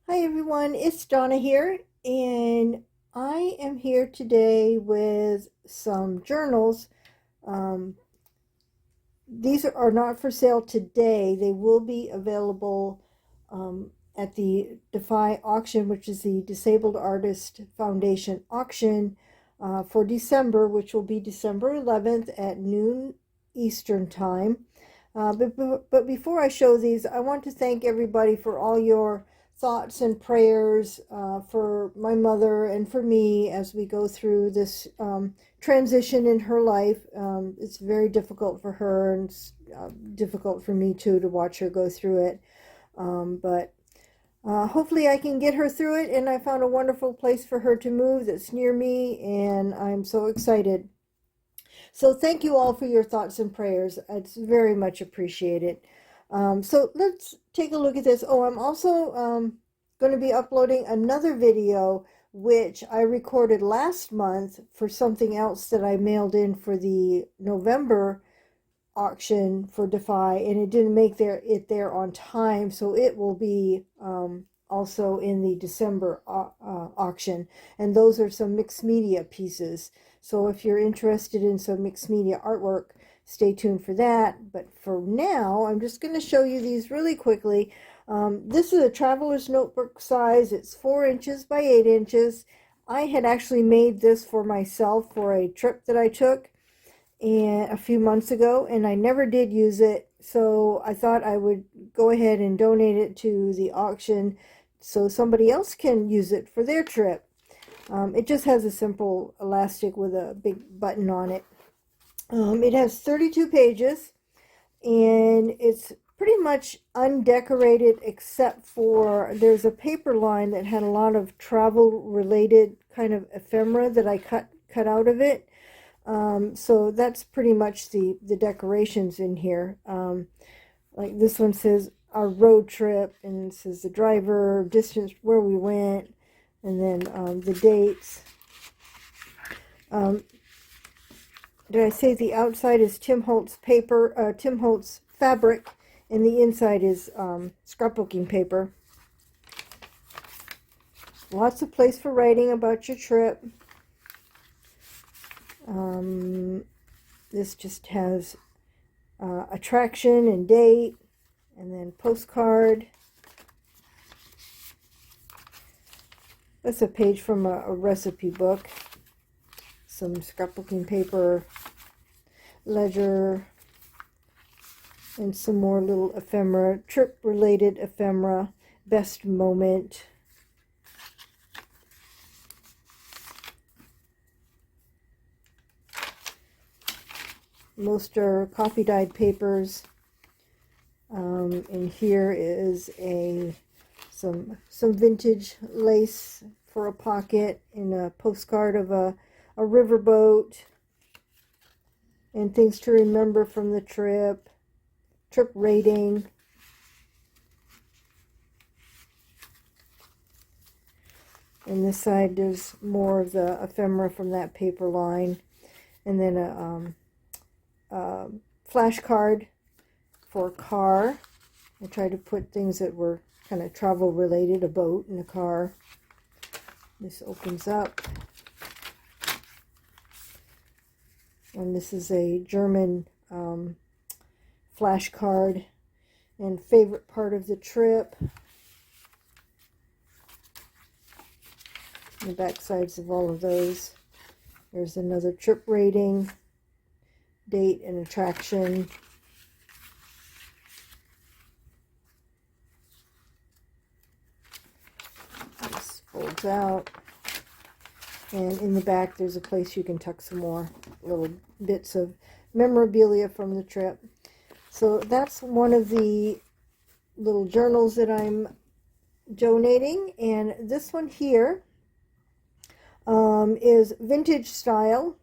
Hi everyone, it's Donna here, and I am here today with some journals. Um, these are not for sale today. They will be available at the dAFi auction, which is the Disabled Artist Foundation auction for December, which will be December 11th at noon Eastern Time. But before I show these, I want to thank everybody for all your thoughts and prayers for my mother and for me as we go through this transition in her life. It's very difficult for her, and it's difficult for me too to watch her go through it. But hopefully I can get her through it, and I found a wonderful place for her to move that's near me, and I'm so excited. So thank you all for your thoughts and prayers. It's very much appreciated. So let's take a look at this. Oh, I'm also going to be uploading another video which I recorded last month for something else that I mailed in for the November auction for dAFi, and it didn't make it there on time, so it will be also in the December auction. And those are some mixed media pieces. So if you're interested in some mixed media artwork, stay tuned for that. But for now, I'm just going to show you these really quickly. This is a traveler's notebook size. It's 4 inches by 8 inches. I had actually made this for myself for a trip that I took and a few months ago, and I never did use it. So I thought I would go ahead and donate it to the auction so somebody else can use it for their trip. It just has a simple elastic with a big button on it. It has 32 pages, and it's pretty much undecorated except for there's a paper line that had a lot of travel related kind of ephemera that I cut out of it. So that's pretty much the decorations in here. Like this one says our road trip, and it says the driver, distance, where we went, and then the dates. Did I say the outside is Tim Holtz paper, Tim Holtz fabric, and the inside is scrapbooking paper. Lots of place for writing about your trip. This just has attraction and date, and then postcard. That's a page from a recipe book. Some scrapbooking paper, ledger, and some more little ephemera, trip-related ephemera, best moment. Most are coffee-dyed papers. And here is some vintage lace for a pocket, and a postcard of a riverboat, and things to remember from the trip rating. And this side there's more of the ephemera from that paper line, and then a flashcard for a car. I tried to put things that were kind of travel related, a boat and a car. This opens up, and this is a German flashcard and favorite part of the trip. The back sides of all of those. There's another trip rating, date and attraction. This folds out, and in the back there's a place you can tuck some more little bits of memorabilia from the trip. So that's one of the little journals that I'm donating, and this one here is vintage style.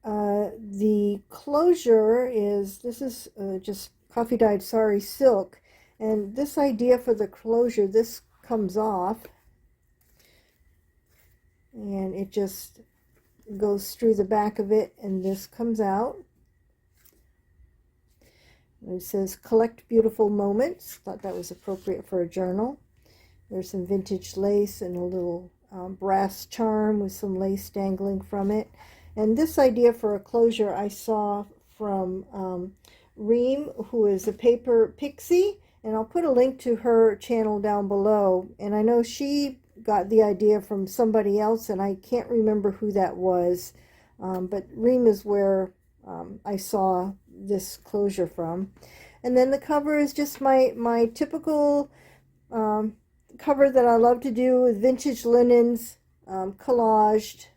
The closure is, this is just coffee dyed sari silk, and this idea for the closure, this comes off and it just goes through the back of it, and this comes out. It says collect beautiful moments. Thought that was appropriate for a journal. There's some vintage lace and a little brass charm with some lace dangling from it. And this idea for a closure I saw from Reem, who is a paper pixie, and I'll put a link to her channel down below. And I know she got the idea from somebody else, and I can't remember who that was, but Reem is where I saw this closure from. And then the cover is just my typical cover that I love to do with vintage linens, collaged,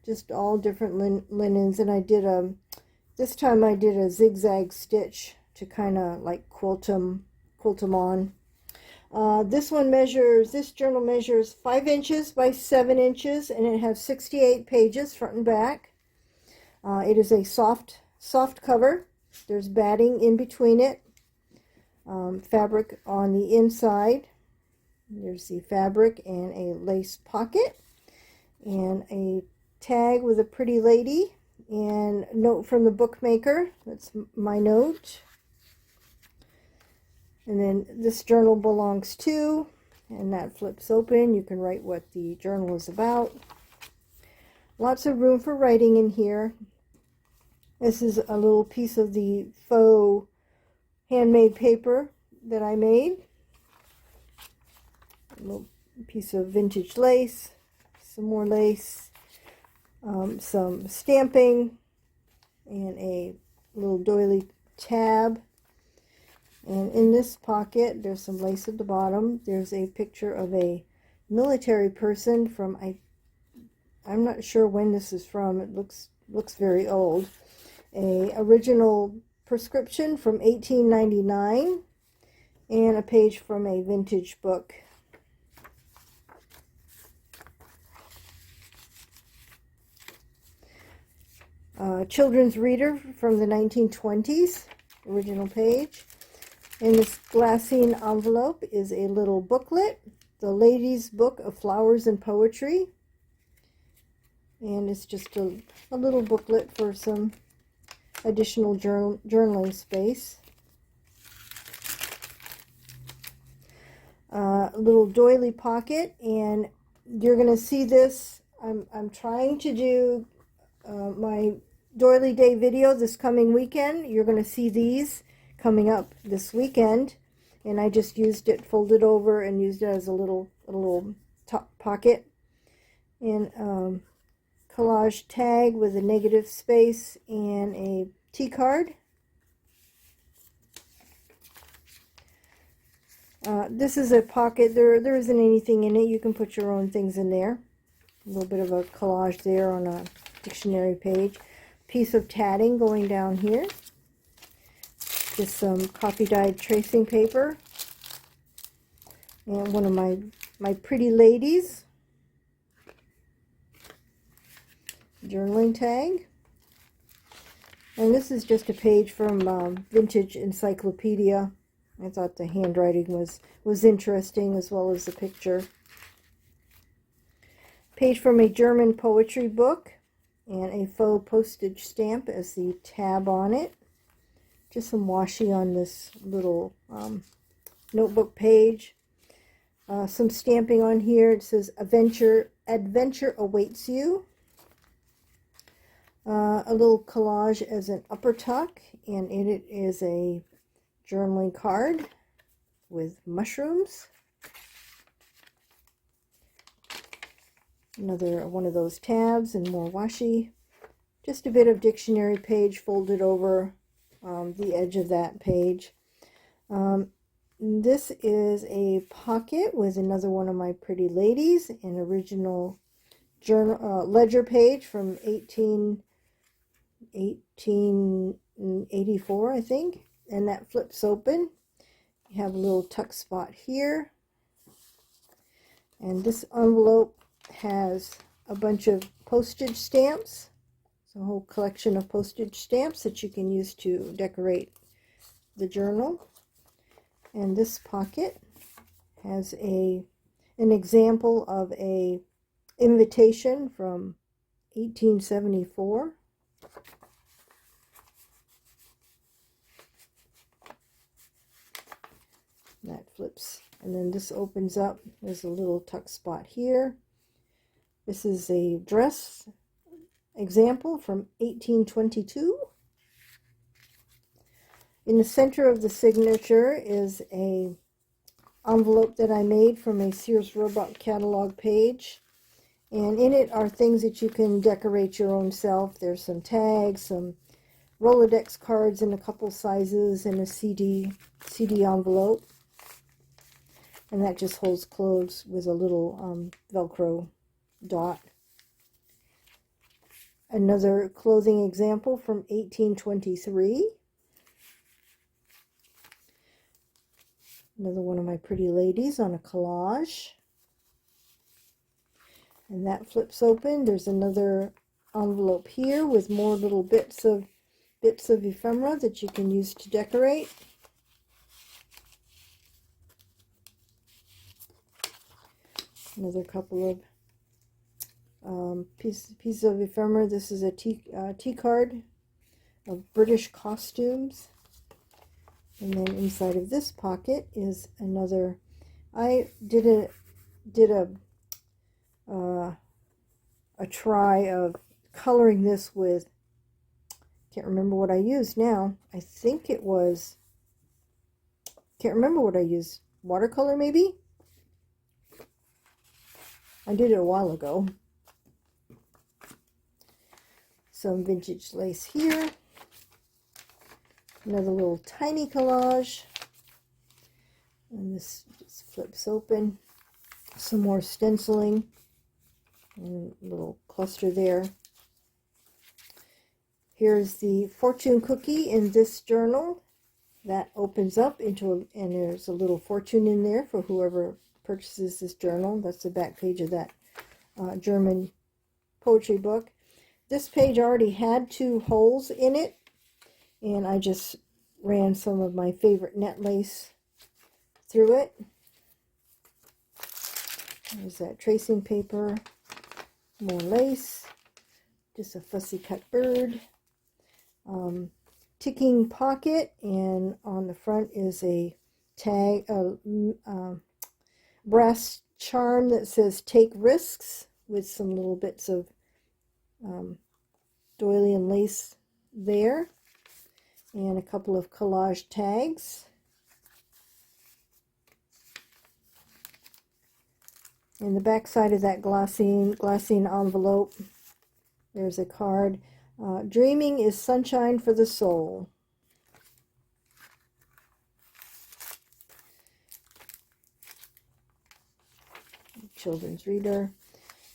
just all different linens. And I did this time I did a zigzag stitch to kind of like quilt them on. This journal measures 5 inches by 7 inches, and it has 68 pages front and back. It is a soft cover. There's batting in between it. Fabric on the inside. There's the fabric and a lace pocket and a tag with a pretty lady and note from the bookmaker. That's my note. And then this journal belongs to, and that flips open. You can write what the journal is about. Lots of room for writing in here. This is a little piece of the faux handmade paper that I made. A little piece of vintage lace, some more lace, some stamping, and a little doily tab. And in this pocket, there's some lace at the bottom. There's a picture of a military person from, I'm not sure when this is from. It looks very old. A original prescription from 1899 and a page from a vintage book. Children's reader from the 1920s, original page. In this glassine envelope is a little booklet, The Lady's Book of Flowers and Poetry. And it's just a little booklet for some additional journaling space. A little doily pocket, and you're going to see this. I'm trying to do my doily day video this coming weekend. You're going to see these coming up this weekend, and I just used it, folded over, and used it as a little top pocket. And collage tag with a negative space and a T card. This is a pocket. There isn't anything in it. You can put your own things in there. A little bit of a collage there on a dictionary page. Piece of tatting going down here. Just some coffee dyed tracing paper. And one of my pretty ladies. Journaling tag. And this is just a page from Vintage Encyclopedia. I thought the handwriting was interesting, as well as the picture. Page from a German poetry book, and a faux postage stamp as the tab on it. Just some washi on this little notebook page. Some stamping on here. It says adventure awaits you. A little collage as an upper tuck, and in it is a journaling card with mushrooms. Another one of those tabs and more washi. Just a bit of dictionary page folded over the edge of that page. This is a pocket with another one of my pretty ladies, an original journal ledger page from 1884, I think, and that flips open. You have a little tuck spot here, and this envelope has a bunch of postage stamps. It's a whole collection of postage stamps that you can use to decorate the journal. And this pocket has an example of a invitation from 1874. That flips. And then this opens up. There's a little tuck spot here. This is a dress example from 1822. In the center of the signature is a envelope that I made from a Sears Roebuck catalog page. And in it are things that you can decorate your own self. There's some tags, some Rolodex cards in a couple sizes, and a CD envelope. And that just holds clothes with a little Velcro dot. Another clothing example from 1823. Another one of my pretty ladies on a collage. And that flips open. There's another envelope here with more little bits of ephemera that you can use to decorate. Another couple of pieces of ephemera. This is a tea card of British costumes. And then inside of this pocket is another. I did a try of coloring this with, can't remember what I used now. I think it was, can't remember what I used. Watercolor maybe? I did it a while ago. Some vintage lace here. Another little tiny collage. And this just flips open. Some more stenciling. And a little cluster there. Here's the fortune cookie in this journal. That opens up into and there's a little fortune in there for whoever purchases this journal. That's the back page of that German poetry book. This page already had 2 holes in it, and I just ran some of my favorite net lace through it. There's that tracing paper, more lace, just a fussy cut bird, ticking pocket, and on the front is a tag, brass charm that says "Take Risks" with some little bits of doily and lace there, and a couple of collage tags. In the back side of that glassine envelope, there's a card. Dreaming is sunshine for the soul. Children's reader.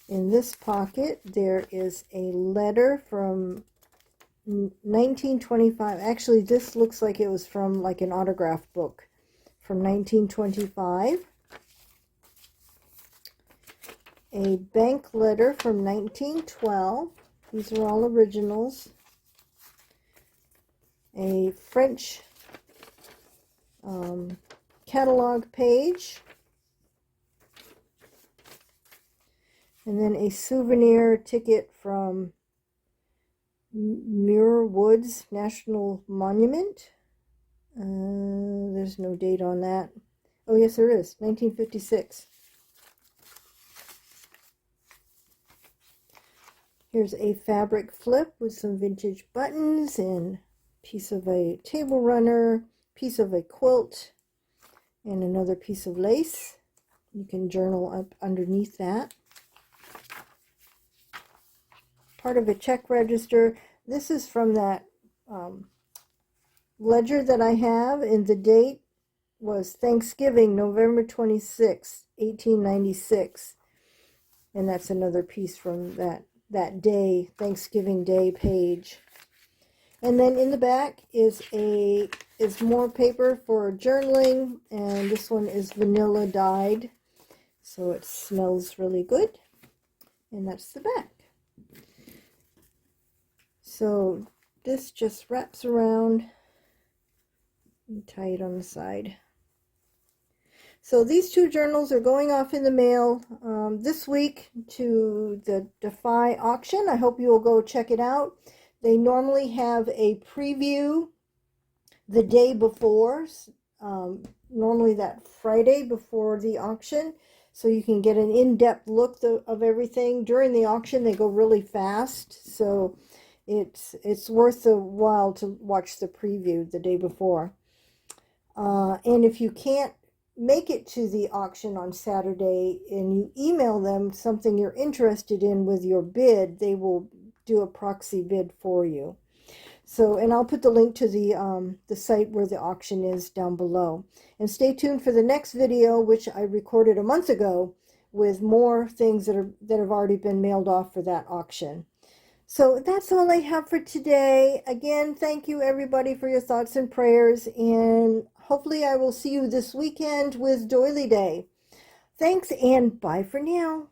In this pocket, there is a letter from 1925. Actually, this looks like it was from like an autograph book from 1925. A bank letter from 1912. These are all originals. A French catalog page. And then a souvenir ticket from Muir Woods National Monument. There's no date on that. Oh, yes, there is. 1956. Here's a fabric flip with some vintage buttons and piece of a table runner, piece of a quilt, and another piece of lace. You can journal up underneath that. Part of a check register. This is from that ledger that I have, and the date was Thanksgiving, November 26, 1896. And that's another piece from that day, Thanksgiving Day page. And then in the back is more paper for journaling, and this one is vanilla dyed, so it smells really good. And that's the back. So this just wraps around and tie it on the side. So these 2 journals are going off in the mail this week to the dAFi auction. I hope you will go check it out. They normally have a preview the day before, normally that Friday before the auction, so you can get an in-depth look of everything. During the auction, they go really fast, so it's worth the while to watch the preview the day before. And if you can't make it to the auction on Saturday and you email them something you're interested in with your bid, they will do a proxy bid for you. So, and I'll put the link to the site where the auction is down below. And stay tuned for the next video, which I recorded a month ago, with more things that have already been mailed off for that auction. So that's all I have for today. Again, thank you everybody for your thoughts and prayers, and hopefully I will see you this weekend with Doily Day. Thanks, and bye for now.